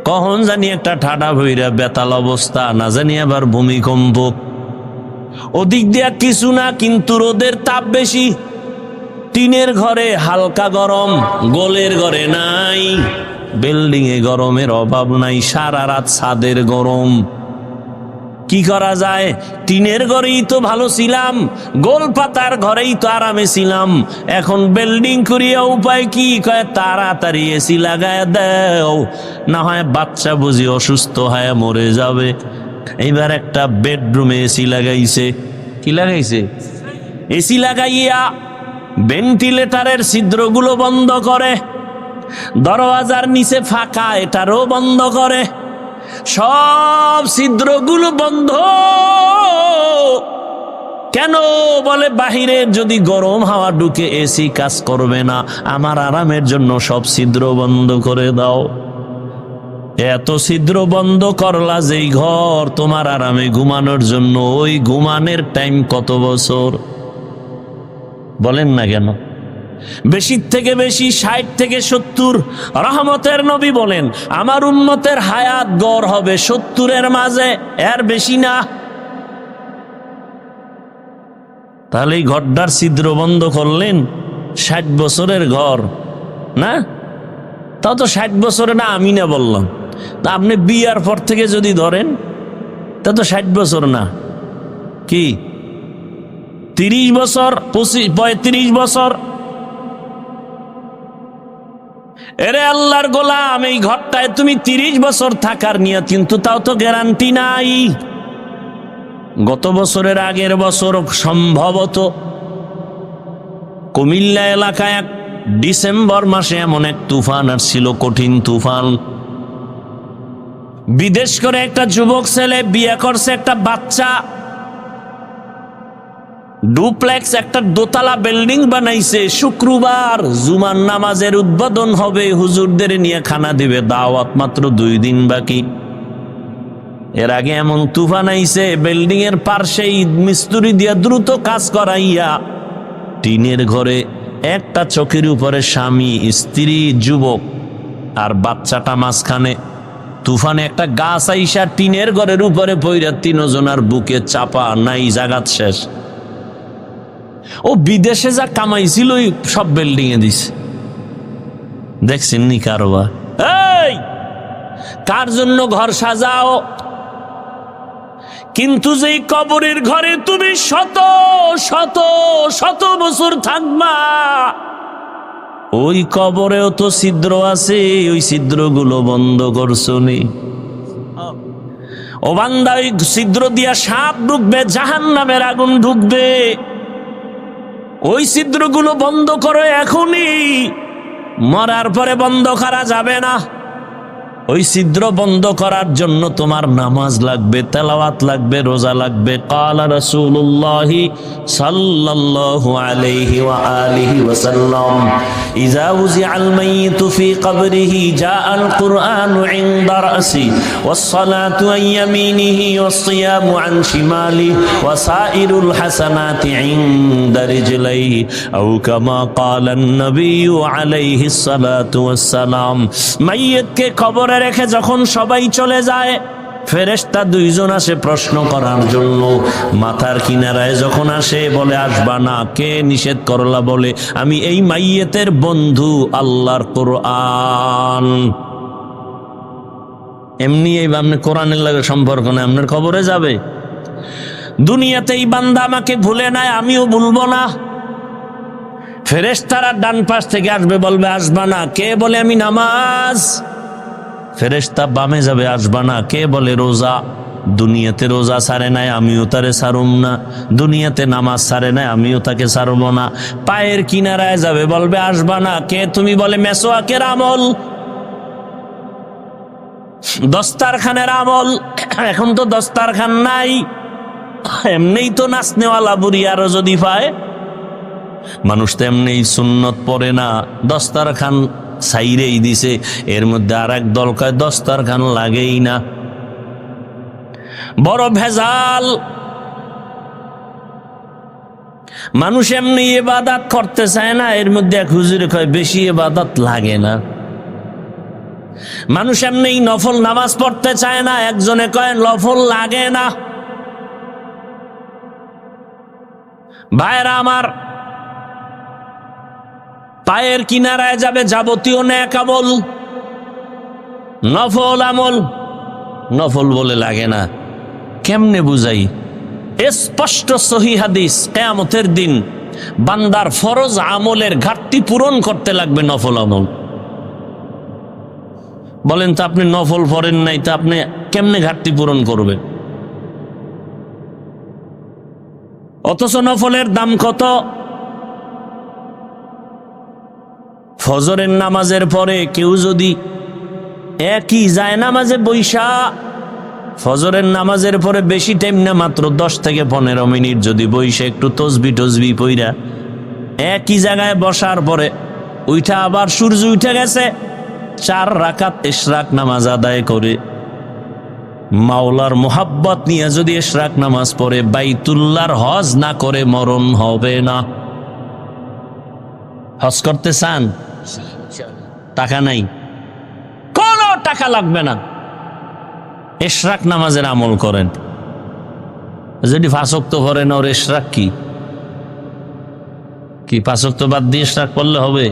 কখন জানি একটা ঠাডা ভইরা বেতাল অবস্থা, না জানি আবার ভূমিকম্প। ওদিক দিয়া কিছু না, কিন্তু রোদের তাপ বেশি। টিনের ঘরে হালকা গরম, গোলের ঘরে নাই। বিল্ডিং এ গরমের অভাব নাই, সারা রাত ছাদের গরম। কি করা যায়? টিনের ঘরেই তো ভালো ছিলাম, গোল পাতার ঘরেই তো আরামে ছিলাম, এখন বিল্ডিং করিয়া উপায় কি? কয় তাড়াতাড়ি এসি লাগায় দাও, না হয় বাচ্চা বুঝি অসুস্থ হয়ে মরে যাবে। এইবার একটা বেডরুমে এসি লাগাইছে। কি লাগাইছে? এসি লাগাইয়া ভেন্টিলেটরের ছিদ্রগুলো বন্ধ করে, দরওয়াজার নিচে ফাঁকা এটারও বন্ধ করে, সব ছিদ্রগুলো বন্ধ। কেন? বলে বাহিরের যদি গরম হাওয়া ঢুকে এসি কাজ করবে না, আমার আরামের জন্য সব ছিদ্র বন্ধ করে দাও। এত ছিদ্র বন্ধ করলা যেই ঘর তোমার আরামে ঘুমানোর জন্য, ওই ঘুমানোর টাইম কত বছর বলেন না কেন? বেশি থেকে বেশি 60 থেকে 70। রহমতের নবী বলেন আমার উম্মতের হায়াত গড় হবে 70-এর মাঝে, এর বেশি না। তাহলে এই ঘরটার ছিদ্র বন্ধ করলেন, 60 বছরের ঘর না? তাও তো 60 বছরে না, আমি না বললাম। তা আপনি বিয়ার পর থেকে যদি ধরেন তা তো 60 বছর না, কি 30 বছর, 35 বছর। এরে আল্লাহর গোলাম, এই ঘরটায় তুমি 30 বছর থাকার নিয়ত, কিন্তু তাও তো গ্যারান্টি নাই। গত বছরের আগের বছর সম্ভবত কুমিল্লা এলাকায় এক ডিসেম্বর মাসে এমন এক তুফান আসছিল, কঠিন তুফান। বিদেশ করে একটা যুবক ছেলে বিয়ে করছে, একটা বাচ্চা, ডুপ্লেক্স একটা দোতলা বিল্ডিং বানাইছে। শুক্রবার জুমার নামাজের উদ্বোধন হবে, হুজুরদের নিয়ে খানা দিবে, দাওয়াত মাত্র 2 দিন বাকি। এর আগে এমন তুফান আইছে, বিল্ডিং এর পার্শ্বেই মিস্ত্রি দিয়া দ্রুত কাজ করাইয়া টিনের ঘরে একটা চোখের উপরে স্বামী, স্ত্রী, যুবক আর বাচ্চাটা মাঝখানে। তুফানে একটা গাছ আইসা টিনের ঘরের উপরে পইরা 3 জনার বুকে চাপা, নাই জাগাত শেষ। ও বিদেশে যা কামাইছিল সব বিল্ডিং এ দিছে। দেখছেন নি কারবার? এই কার জন্য ঘর সাজাও, কিন্তু যেই কবরের ঘরে তুমি শত শত শত বছর থাকবা, ওই কবরেও তো ছিদ্র আছে, ওই ছিদ্রগুলো বন্ধ করছো নি? ও বান্দা, ওই ছিদ্র দিয়া সাপ ঢুকবে, জাহান্নামের আগুন ঢুকবে। ওই ছিদ্রগুলো বন্ধ করো এখনই, মরার পরে বন্ধ করা যাবে না। ওই ছিদ্র বন্ধ করার জন্য তোমার নামাজ লাগবে, তেলাওয়াত লাগবে, রোজা লাগবে। ক্বালা রাসূলুল্লাহ সাল্লাল্লাহু আলাইহি ওয়া আলিহি ওয়াসাল্লাম, ইযা উযিআল মাইয়িতু ফি কবরিহি জাআল কুরআনু ইনদা রাসি ওয়াস সালাতু আন ইয়ামিনিহি ওয়াস সিয়ামু আন শিমালিহি ওয়া সাইরুল হাসানাতি ইনদা রিজলাইহি আও কামা ক্বালা আন-নবিয়্যু আলাইহিস সালাতু ওয়াস সালাম। মাইয়িতকে কবরে রেখে যখন সবাই চলে যায়, ফেরেশতা 2 জন আসে প্রশ্ন করার জন্য। মাথার কিনারায় যখন আসে বলে আসবা না। কে নিষেধ করলা? বলে আমি এই মাইয়েতের বন্ধু, আল্লাহর কোরআন। এমনি এই আপনি কোরআনের লাগে সম্পর্ক নেই, আপনার কবরে যাবে। দুনিয়াতে এই বান্দা আমাকে ভুলে নাই, আমিও ভুলবো না। ফেরেশতারা ডান পাশ থেকে আসবে, বলবে আসবা না। কে বলে আমি নামাজ। ফেরেশতা বামে যাবে, আসবা না। কে বলে রোজা। দুনিয়াতে রোজা ছাড়ে নাই, আমিও তারে ছাড়ুম না। দুনিয়াতে নামাজ ছাড়ে নাই, আমিও তাকে ছাড়ব না। পায়ের কিনারায় যাবে, বলবে আসবা না। কে তুমি? বলে মেসওয়াকের আমল, দস্তারখানের আমল। এখন তো দস্তারখান নাই, এমনিই তো নাচনেওয়ালা বুড়ি আরো যদি পায়। মানুষ তো এমনি সুন্নত পড়ে না, দস্তারখান সাইরেই দিছে। এর মধ্যে আর এক দল কয় দস্তারখান লাগেই না। বড় ভেজাল। মানুষ এমনি ইবাদত করতে চায় না, এর মধ্যে এক হুজুরে কয় বেশি ইবাদত লাগে না। মানুষ এমনি নফল নামাজ পড়তে চায় না, একজনে কয় নফল লাগে না। ভাইরা আমার, পায়ের কিনারায় যাবে যাবতীয় নেক আমল, নফল আমল। নফল বলে লাগে না, কেমনে বুঝাই? স্পষ্ট সহিহ হাদিস, কিয়ামতের দিন বান্দার ফরজ আমলের ঘাটতি পূরণ করতে লাগবে নফল আমল। বলেন তো, আপনি নফল পড়েন নাই, তা আপনি কেমনে ঘাটতি পূরণ করবেন? অথচ নফলের দাম কত? ফজরের নামাজের পরে কেউ যদি একই যায় নামাজে বৈশা, ফজরের নামাজের পরে বেশি টাইম না, মাত্র 10 থেকে 15 মিনিট যদি বৈশা একটু তসবি টসবি পইরা একই জায়গায় বসার পরে উইঠা আবার সূর্য উঠে গেছে, 4 রাকাত ইশরাক নামাজ আদায় করে মাওলার মোহাব্বত নিয়ে যদি ইশরাক নামাজ পড়ে, বাইতুল্লাহর হজ না করে মরণ হবে না। হজ করতে চান? টাকা নাই, কোনো টাকা লাগবে না, ইশরাক নামাজের আমল করেন। যদি 5 ওয়াক্ত পড়েন, ওর ইশরাক কি 5 ওয়াক্ত বাদ দিয়ে ইশরাক পড়লে হবে?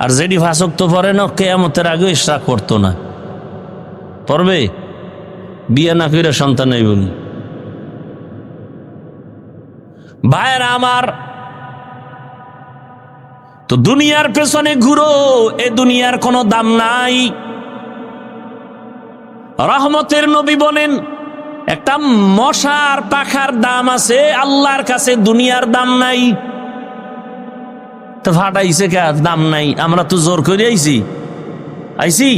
আর যেটি 5 ওয়াক্ত পড়েন, কিয়ামতের আগে ইশরাক করতো না, পড়বে? বিয়ে না করে সন্তান হইব না। ভাইয়েরা আমার, তো দুনিয়ার পেছনে ঘুরো, এ দুনিয়ার কোনো দাম নাই। রহমতের নবী বলেন, একটা মশার পাখার দাম আছে আল্লাহর কাছে, দুনিয়ার দাম নাই। তো ফাটাইছে কে? দাম নাই। আমরা তো জোর করে আইছি।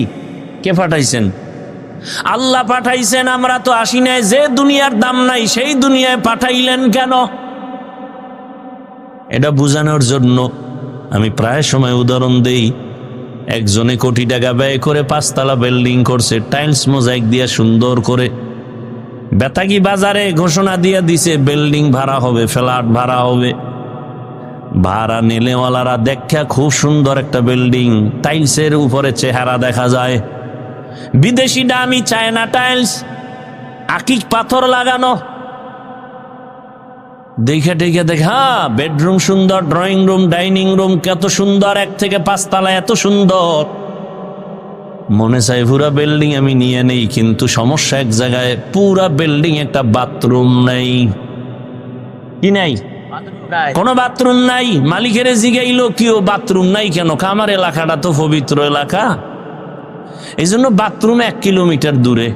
কে পাঠাইছেন? আল্লাহ পাঠাইছেন, আমরা তো আসি নাই। যে দুনিয়ার দাম নাই সেই দুনিয়ায় পাঠাইলেন কেন? এটা বোঝানোর জন্য আমি প্রায় সময় উদাহরণ দেই। একজনে কোটি টাকা ব্যয় করে 5 তলা বিল্ডিং করছে, টাইলস মোজাইক দিয়া সুন্দর করে। বেতাগি বাজারে ঘোষণা দিয়ে দিছে বিল্ডিং ভাড়া হবে, ফ্ল্যাট ভাড়া হবে। ভাড়া নিলেওয়ালারা দেখা খুব সুন্দর একটা বিল্ডিং, টাইলসের উপরে চেহারা দেখা যায় বিদেশি দামি চায়না টাইলস, আকিক পাথর লাগানো। দেখে হ্যাঁ, বেডরুম সুন্দর, ড্রয়িং রুম, ডাইনিং রুম কত সুন্দর, 1 থেকে 5 তলা এত সুন্দর। মনে চাই পুরা বিল্ডিং আমি নিয়ে নেই, কিন্তু সমস্যা এক জায়গায়, পুরা বিল্ডিং একটা বাথরুম নাই। কি নাই? কোনো বাথরুম নাই। মালিকের জিগাইলো কিও বাথরুম নাই কেন? আমার এলাকাটা তো পবিত্র এলাকা, এই জন্য বাথরুম 1 কিলোমিটার দূরে।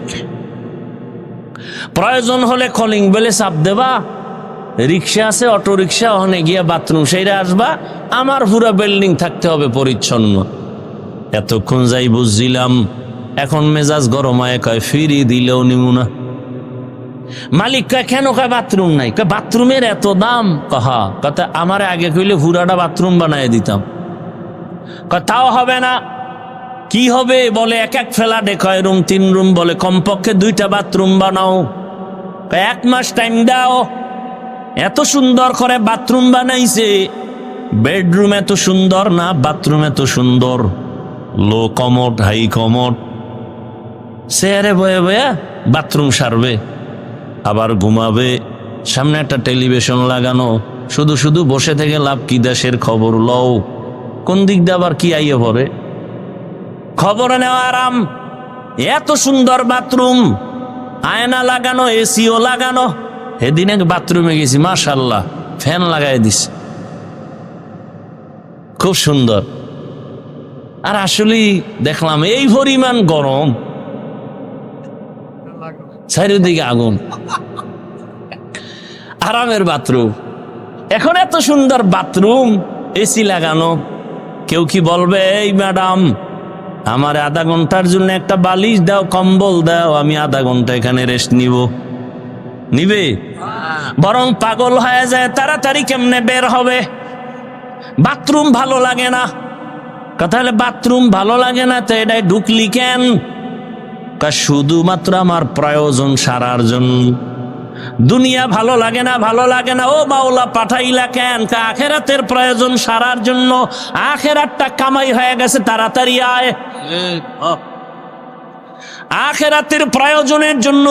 প্রয়োজন হলে কলিং বেলে চাপ দেবা, রিক্সা আছে, অটো রিক্সা, ওখানে গিয়া বাথরুম সেইরা আসবা। আমার পুরা বিল্ডিং থাকতে হবে পরিচ্ছন্ন। এতক্ষণ যাই বুঝছিলাম, এখন মেজাজ গরম হয়, কয় ফিরি দিলেও নিমুনা। মালিক কয় কেন? কয় বাথরুম নাই। কয় বাথরুমের এত দাম? কহা কথা আমার আগে কইলে পুরাটা বাথরুম বানায় দিতাম। কয় তাও হবে না। কি হবে? বলে এক ফ্ল্যাটে কয় রুম, 3 রুম, বলে কমপক্ষে 2টা বাথরুম বানাও। 1 মাস টাইম দাও। এত সুন্দর করে বাথরুম বানাইছে, বেডরুম এত সুন্দর না, বাথরুম এত সুন্দর, লো কমোড, হাই কমোড। চেয়ারে বয়ে বয়ে বাথরুম সারবে, আবার ঘুমাবে। সামনে একটা টেলিভিশন লাগানো, শুধু শুধু বসে থেকে লাভ কি? দেশের খবর লও, কোন দিক দিয়ে আবার কি আইয়ে পড়ে? খবর নেওয়া আরাম। এত সুন্দর বাথরুম, আয়না লাগানো, এসিও লাগানো। সেদিন এক বাথরুমে গেছি, মাশাআল্লাহ, ফ্যান লাগাই দিছে, খুব সুন্দর। আর আসলে দেখলাম এই পরিমাণ গরম, চারিদিকে আগুন। আরামের বাথরুম। এখন এত সুন্দর বাথরুম, এসি লাগানো। কেউ কি বলবে এই ম্যাডাম আমার আধা ঘন্টার জন্য একটা বালিশ দাও, কম্বল দাও, আমি আধা ঘন্টা এখানে রেস্ট নিবে? বরং পাগল হয়ে যায়, তাড়াতাড়ি কেমনে বের হবে। বাথরুম ভালো লাগে না। কথা হলে বাথরুম ভালো লাগে না তো এটাই ঢুকলি কেন? শুধুমাত্র আমার প্রয়োজন সারার জন্য। দুনিয়া ভালো লাগে না, ভালো লাগে না। ও মাওলা পাঠাইলা কেন? আখেরাতের প্রয়োজন সারার জন্য। আখেরাতটা কামাই হয়ে গেছে, তাড়াতাড়ি আয়। আখেরাতের প্রয়োজনের জন্য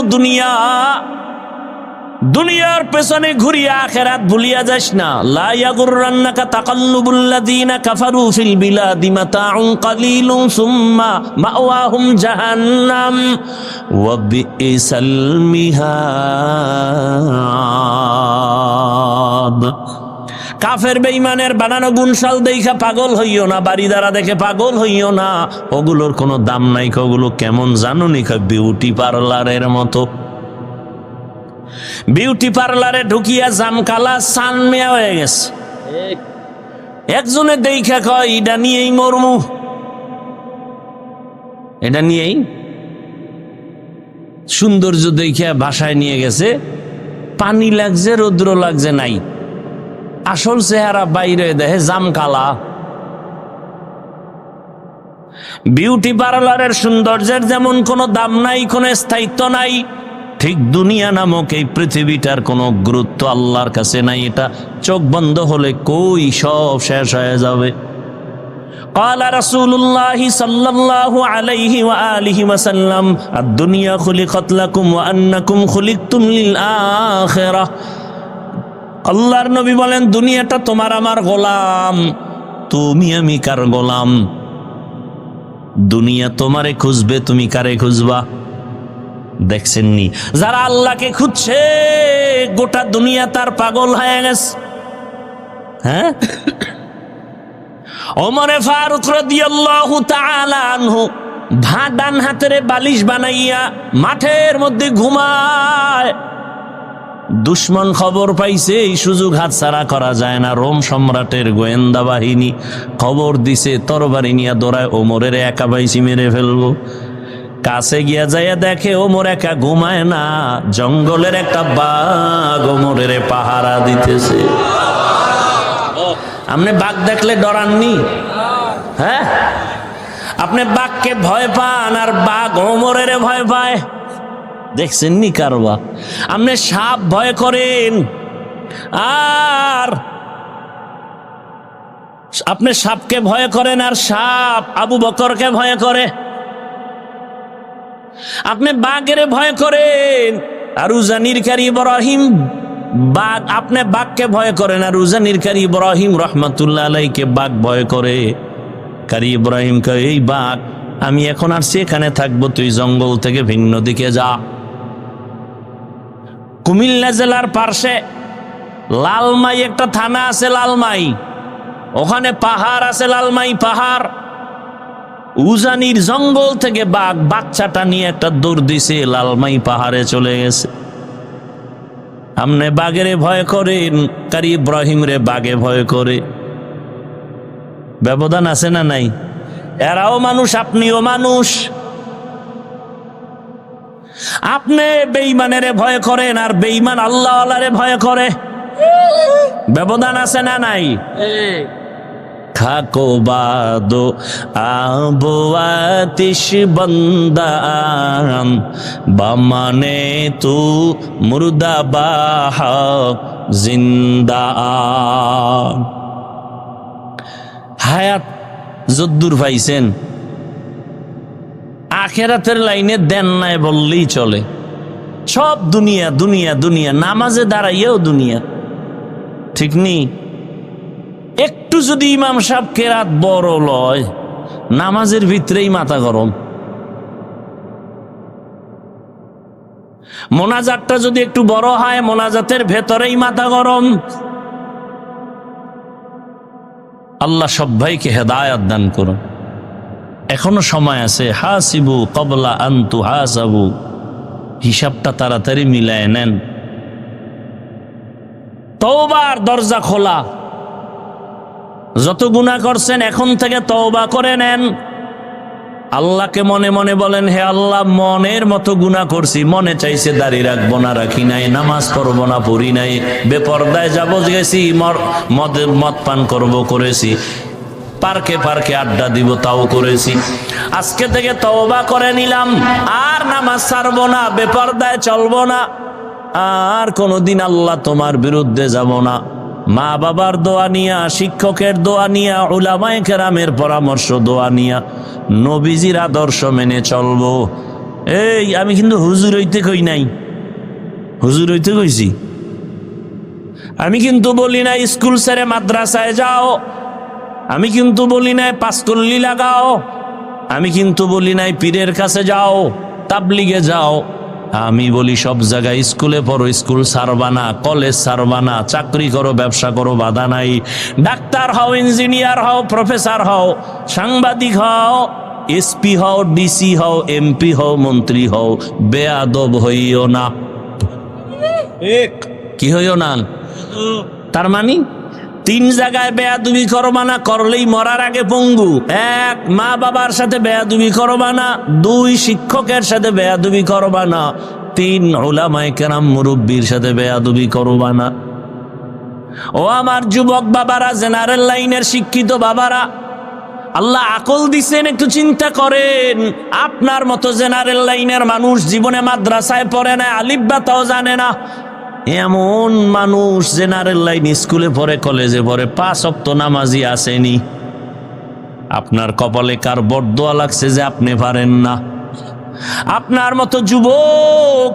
দুনিয়ার পেছনে ঘুরিয়া আখেরাত ভুলিয়া যাস না। লা ইয়াগুররান্নাকা তাকাল্লুবুল্লাযীনা কাফারু ফিল বিলাদি মাতাউন কালিলুন সুম্মা মাওয়াহুম জাহান্নাম ওয়া বিইসাল মিহাদ। কাফের বেঈমানের বানানো গুণশাল দেখা পাগল হইও না, বাড়িদারা দেখে পাগল হইও না। ওগুলোর কোনো দাম নাই। ওগুলো কেমন জানো নি? বিউটি পার্লারের মতো। বিউটি পার্লারে ঢুকিয়া জামকালা সান মেয়া হয়ে গেছে। একজনে দেখা কয় এটা নিয়েই মরমু, এটা নিয়েই। সৌন্দর্য দেখা বাসায় নিয়ে গেছে, পানি লাগছে, রৌদ্র লাগছে নাই, আসল চেহারা বাইরে দেখে জামকালা। বিউটি পার্লারের সৌন্দর্যের যেমন কোনো দাম নাই, কোনো স্থায়িত্ব নাই, ঠিক দুনিয়া নামক এই পৃথিবীটার কোনো গুরুত্ব আল্লাহর কাছে নাই। এটা চোখ বন্ধ হলে কই সব শেষ হয়ে যাবে। قال رسول الله صلى الله عليه وآله وسلم الدنيا خلقت لكم وأنكم خلقتم للآخرة। আল্লাহর নবী বলেন দুনিয়াটা তোমার আমার গোলাম, তুমি আমি কার গোলাম? দুনিয়া তোমারে খুঁজবে, তুমি কারে খুঁজবা? দেখছেননি, যারা আল্লাহকে খুঁজছে গোটা দুনিয়া তার পাগল হয়ে গেছে। হ্যাঁ, ওমরে ফারুক রাদিয়াল্লাহু তাআলা আনহু ডান হাতের বালিশ বানাইয়া মাঠের মধ্যে ঘুমায়। দুশ্মন খবর পাইছে, এই সুযোগ হাতছাড়া করা যায় না। রোম সম্রাটের গোয়েন্দা বাহিনী খবর দিছে, তরবারি নিয়ে দৌড়ায় ওমরের একা বাইসি মেরে ফেলবো। কাছে গিয়া যাইয়া দেখে ওমর একা ঘুমায় না, জঙ্গলের একটা বাঘ ওমরের পাহারা দিতেছে। আপনি বাঘ দেখলে ডরাননি? হ্যাঁ, আপনি বাঘকে ভয় পান আর বাঘ ওমরের ভয় পায়? দেখছেন নি কারবা? আপনি সাপ ভয় করেন আর আপনি সাপকে ভয় করেন আর সাপ আবু বকরকে ভয় করে। আপনি বাঘের ভয় করেন আর উজানির কারি ইব্রাহিম বাঘ, আপনি বাঘকে ভয় করেন আর উজানির কারি ইব্রাহিম রহমাতুল্লাহ আলাইহিকে বাঘ ভয় করে। কারি ইব্রাহিম কয়, এই বাঘ, আমি এখন আর সেখানে থাকবো, তুই জঙ্গল থেকে ভিন্ন দিকে যা। কুমিল্লা জেলার পার্শ্বে লালমাই একটা থানা আছে, লালমাই, ওখানে পাহাড় আছে, লালমাই পাহাড়। উজানির জঙ্গল থেকে বাঘ বাচ্চাটা নিয়ে একটা দৌড় দিছে, লালমাই পাহাড়ে চলে গেছে। আপনি বাঘের ভয় করেন, কারি ইব্রাহিম রে বাঘে ভয় করে। ব্যবধান আছে না নাই? এরাও মানুষ, আপনিও মানুষ। আপনি বেঈমানের ভয় করেন আর বেঈমান আল্লাহ আল্লাহরে ভয় করে। ব্যবধান আছে না নাই? খাকো বাদো আবো আতিশ বন্দান বামানে তু মুর্দা বাহ জিন্দা। হায়াত যদ্দুর পাইছেন, আখেরাতের লাইনে দেন নাই বললেই চলে। সব দুনিয়া দুনিয়া দুনিয়া, নামাজে দাঁড়াইয়েও দুনিয়া, ঠিক নি? একটু যদি ইমাম সাহেব কেরাত বড় লয়, নামাজের ভিতরেই মাথা গরম। মোনাজাতটা যদি একটু বড় হয়, মোনাজাতের ভেতরেই মাথা গরম। আল্লাহ সবাইকে হেদায়েত দান করুন। এখনো সময় আছে। হাসিবু ক্বাবলা আন তুহাসাবু, হিসাবটা তাড়াতাড়ি মিলায় নেন। তওবার দরজা খোলা। যত গুনাহ করছেন এখন থেকে তওবা করে নেন। আল্লাহকে মনে মনে বলেন, হে আল্লাহ, মনের মতো গুনাহ করছি, মনে চাইছে দাড়ি রাখবো না, রাখি নাই, নামাজ পড়বো না, পড়ি নাই, বেপরদায় যাবো গেছি, মদ পান করবো করেছি, পার্কে পার্কে আড্ডা দিব তাও করেছি। আজকে থেকে তওবা করে নিলাম, আর নামাজ ছাড়বো না, বেপরদায় চলবো না, আর কোনোদিন আল্লাহ তোমার বিরুদ্ধে যাব না। মা বাবার দোয়া নিয়া, শিক্ষকের দোয়া নিয়া, উলামায়ে কেরামের পরামর্শ দোয়া নিয়া, নবীজির আদর্শ মেনে চলবো। এই আমি কিন্তু হুজুর হইতে কই নাই, হুজুর হইতে কইছি। আমি কিন্তু বলি না স্কুল ছেড়ে মাদ্রাসায় যাও, আমি কিন্তু বলি নাই পাঁচকল্লি লাগাও, আমি কিন্তু বলি নাই পীরের কাছে যাও, তাবলিগে যাও। আমি বলি সব জায়গায় স্কুলে পড়ো, স্কুল ছাড়বা না, কলেজ ছাড়বা না, চাকরি করো, ব্যবসা করো, বাধা নাই। ডাক্তার হও, ইঞ্জিনিয়ার হও, প্রফেসর হও, সাংবাদিক হও, এসপি হও, ডিসি হও, এমপি হও, মন্ত্রী হও, বেয়াদব হইও না। কি হইও না? তার মানে তিন জায়গায় বেয়াদবি করবা না, করলেই মরার আগে পঙ্গু। এক, মা বাবার সাথে বেয়াদবি করবা না। দুই, শিক্ষকের সাথে বেয়াদবি করবা না। তিন, উলামায়ে কেরাম মুরব্বির সাথে বেয়াদবি করবা না। ও আমার যুবক বাবারা, জেনারেল লাইনের শিক্ষিত বাবারা, আল্লাহ আকল দিছেন, একটু চিন্তা করেন। আপনার মতো জেনারেল লাইনের মানুষ জীবনে মাদ্রাসায় পড়ে না, আলিফ বা তাও জানে না, এমন মানুষ জেনারেল লাইন স্কুলে পড়ে, কলেজে পড়ে, 5 ওয়াক্ত নামাজি আসেনি। আপনার কপালে কার বরদোয়া লাগছে যে আপনি পারেন না? আপনার মতো যুবক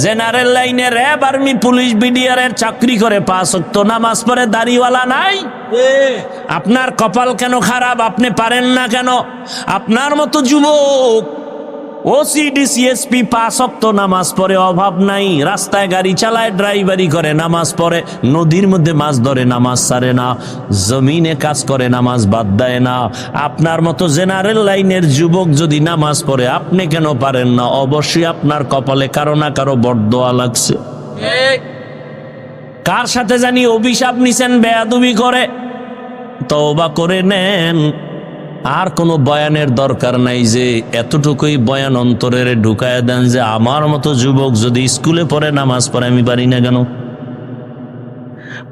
জেনারেল লাইনে র্যাব, আর্মি, পুলিশ, বিডিআর চাকরি করে, 5 ওয়াক্ত নামাজ পড়ে, দাড়িওয়ালা নাই। আপনার কপাল কেন খারাপ? আপনি পারেন না কেন? আপনার মতো যুবক ওসি ডিসিএসপি 5 ওয়াক্ত নামাজ পড়ে, অভাব নাই, রাস্তায় গাড়ি চালায়, ড্রাইভারি করে, নামাজ পড়ে, নদীর মধ্যে মাছ ধরে, নামাজ ছাড়ে না, জমিনে কাজ করে, নামাজ বাদ দেয় না। আপনার মতো জেনারেল লাইনের যুবক যদি নামাজ পড়ে, আপনি কেন পারেন না? অবশ্যই আপনার কপালে কারো না কারো বরদোয়া লাগছে। কার সাথে জানি অভিশাপ নিছেন বেয়াদবি করে, তওবা করে নেন। আর কোনো বয়ানের দরকার নাই, যে এতটুকুই বয়ান অন্তরের ঢুকায় দেন যে আমার মতো যুবক যদি স্কুলে পড়ে নামাজ পড়ে আমি পারি না কেন?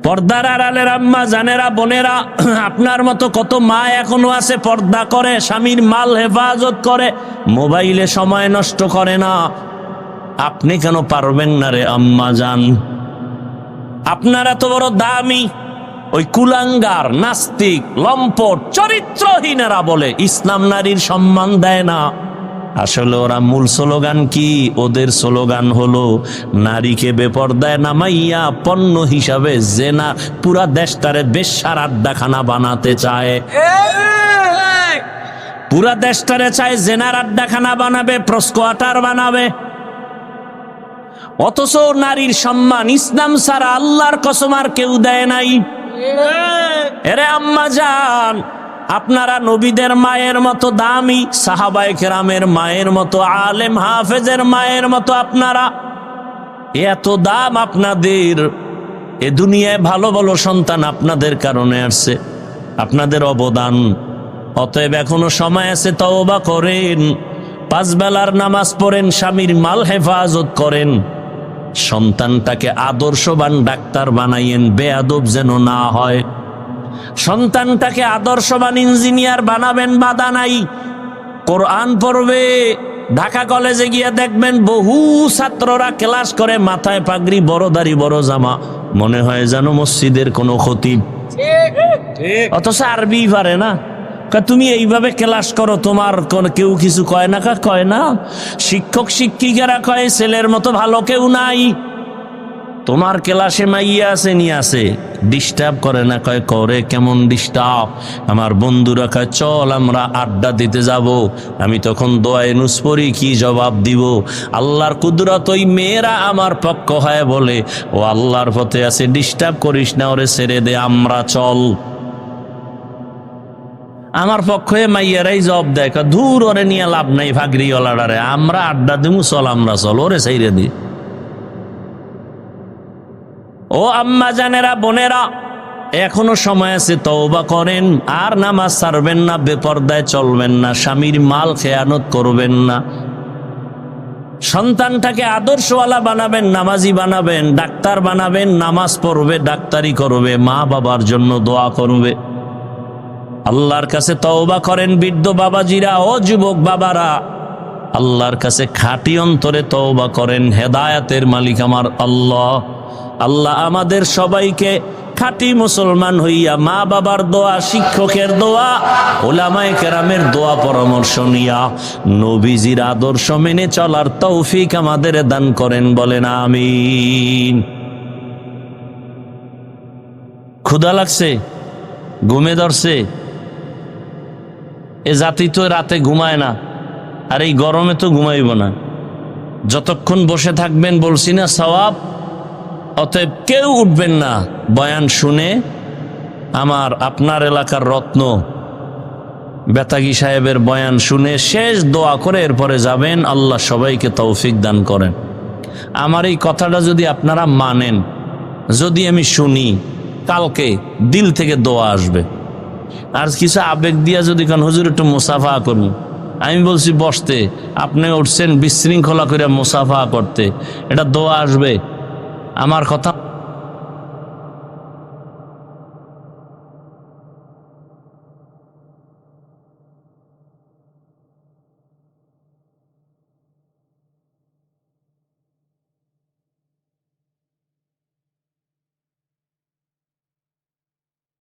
পর্দার আড়ালের আম্মা জানেরা, বোনেরা, আপনার মতো কত মা এখনো আছে পর্দা করে, স্বামীর মাল হেফাজত করে, মোবাইলে সময় নষ্ট করে না। আপনি কেন পারবেন না রে আম্মা জান? আপনার এত বড় দামি ওই কুলাঙ্গার, নাস্তিক, লম্পট, চরিত্রহীনেরা বলে ইসলাম নারীর সম্মান দেয় না। আসলে ওরা মূল স্লোগান কি? ওদের স্লোগান হলো নারীকে বেপরদায় নামাইয়া পণ্য হিসাবে জেনা পুরা দেশটারে বেশ্যার আড্ডাখানা বানাতে চায়। পুরা দেশটারে চায় জেনার আড্ডাখানা বানাবে, প্রস্কোয়াটার বানাবে। অথচ নারীর সম্মান ইসলাম ছাড়া আল্লাহর কসম আর কেউ দেয় নাই। এরে আম্মা জান, আপনারা নবীদের মায়ের মতো দামি, সাহাবায়ে কেরামের মায়ের মতো, আলেম হাফেজের মায়ের মতো, আপনারা এত দাম আপনাদের। এ দুনিয়ায় ভালো ভালো সন্তান আপনাদের কারণে আসছে, আপনাদের অবদান। অতএব এখনো সময় আছে, তওবা করেন, 5 বেলার নামাজ পড়েন, স্বামীর মাল হেফাজত করেন, সন্তানটাকে আদর্শবান ডাক্তার বানাইয়েন, বেয়াদব যেন না হয়। সন্তানটাকে আদর্শবান ইঞ্জিনিয়ার বানাবেন, বাধা নাই। কোরআন পড়বে, ঢাকা কলেজে গিয়ে দেখবেন বহু ছাত্ররা ক্লাস করে, মাথায় পাগড়ি, বড় দাড়ি, বড় জামা, মনে হয় যেন মসজিদের কোনো খতিব, অথচ আরবি পারে না। তুমি এইভাবে ক্লাস করো, তোমার কেউ কিছু কয় না? কয় না। শিক্ষক শিক্ষিকারা কয় ছেলের মতো ভালো কেউ নাই, তোমার ক্লাসে মাইয়া আছে, নিয়ে আছে, ডিস্টার্ব করে না? কয় করে। কেমন ডিস্টার্ব? আমার বন্ধুরা কয় চল আমরা আড্ডা দিতে যাব। আমি তখন দোয়ায়ে নুস পড়ি, কি জবাব দিব? আল্লাহর কুদরত, ওই মেয়েরা আমার পক্ষ হয় বলে ও আল্লাহর পথে আছে, ডিস্টার্ব করিস না, ওরে ছেড়ে দে, আমরা চল। আমার পক্ষে মাইয়ারাই জবাব দেয়, ধুর ওরে নিয়ে লাভ নাই, ফাগরিওয়ালারে, আমরা আড্ডা দিমু, চল আমরা চল, ওরে ছেড়ে দি। ও আম্মা জানেরা, বোনেরা, এখনো সময় আছে, তওবা করেন। আর নামাজ ছাড়বেন না, বেপরদায় চলবেন না, স্বামীর মাল খেয়ানত করবেন না, সন্তানটাকে আদর্শওয়ালা বানাবেন, নামাজি বানাবেন, ডাক্তার বানাবেন, নামাজ পড়বে, ডাক্তারি করবে, মা বাবার জন্য দোয়া করবে। আল্লাহর কাছে তওবা করেন বৃদ্ধ বাবাজিরা, ও যুবক বাবারা, আল্লাহর কাছে খাঁটি অন্তরে তওবা করেন। হেদায়েতের মালিক আমার আল্লাহ। আল্লাহ আমাদের সবাইকে খাঁটি মুসলমান হইয়া মা বাবার দোয়া, শিক্ষকের দোয়া, উলামায়ে কেরামের দোয়া পরামর্শ নিয়া নবীজির আদর্শ মেনে চলার তৌফিক আমাদের দান করেন, বলেন আমিন। ক্ষুধা লাগছে, ঘুমে ধরছে, এ জাতি তো রাতে ঘুমায় না, আর এই গরমে তো ঘুমাইব না। যতক্ষণ বসে থাকবেন বলছি না সওয়াব। অতএব কেউ উঠবেন না, বয়ান শুনে আমার আপনার এলাকার রত্ন বেতাগী সাহেবের বয়ান শুনে শেষ দোয়া করে এরপরে যাবেন। আল্লাহ সবাইকে তৌফিক দান করেন। আমার এই কথাটা যদি আপনারা মানেন, যদি আমি শুনি, কালকে দিল থেকে দোয়া আসবে। আর কিছু আবেগ দিয়া যদি কারণ হুজুর একটু মুসাফা করুন, আমি বলছি বসতে, আপনি উঠছেন বিশৃঙ্খলা করে মুসাফা করতে, এটা দোয়া আসবে। আমার কথা